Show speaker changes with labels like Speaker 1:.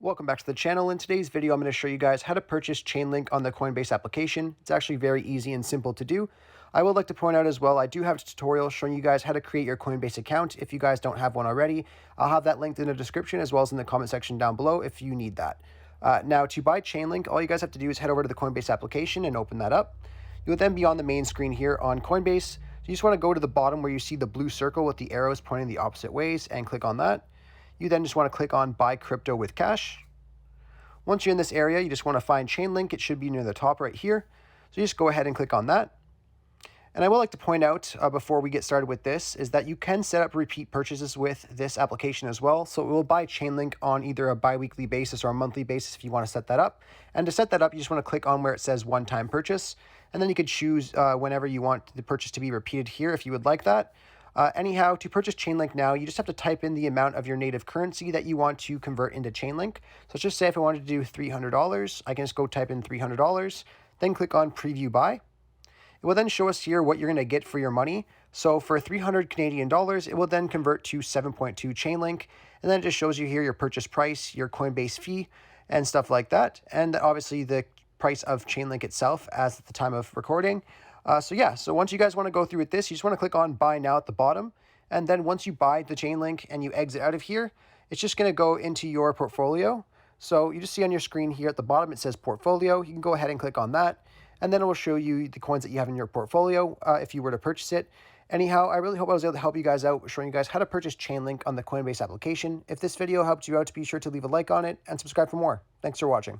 Speaker 1: Welcome back to the channel. In today's video, I'm going to show you guys how to purchase Chainlink on the Coinbase application. It's actually very easy and simple to do. I would like to point out as well, I do have a tutorial showing you guys how to create your Coinbase account. If you guys don't have one already, I'll have that linked in the description as well as in the comment section down below if you need that. Now, to buy Chainlink, all you guys have to do is head over to the Coinbase application and open that up. You'll then be on the main screen here on Coinbase. So you just want to go to the bottom where you see the blue circle with the arrows pointing the opposite ways and click on that. You then just want to click on Buy Crypto with Cash. Once you're in this area, you just want to find Chainlink. It should be near the top right here. So you just go ahead and click on that. And I would like to point out before we get started with this is that you can set up repeat purchases with this application as well. So it will buy Chainlink on either a bi-weekly basis or a monthly basis if you want to set that up. And to set that up, you just want to click on where it says one-time purchase. And then you could choose whenever you want the purchase to be repeated here if you would like that. Anyhow, to purchase Chainlink now, you just have to type in the amount of your native currency that you want to convert into Chainlink. So let's just say if I wanted to do $300, I can just go type in $300, then click on Preview Buy. It will then show us here what you're going to get for your money. So for 300 Canadian dollars, it will then convert to 7.2 Chainlink. And then it just shows you here your purchase price, your Coinbase fee, and stuff like that. And obviously the price of Chainlink itself as at the time of recording. So once you guys want to go through with this, you just want to click on Buy Now at the bottom. And then once you buy the Chainlink and you exit out of here, it's just going to go into your portfolio. So you just see on your screen here at the bottom, it says Portfolio. You can go ahead and click on that. And then it will show you the coins that you have in your portfolio if you were to purchase it. Anyhow, I really hope I was able to help you guys out, showing you guys how to purchase Chainlink on the Coinbase application. If this video helped you out, be sure to leave a like on it and subscribe for more. Thanks for watching.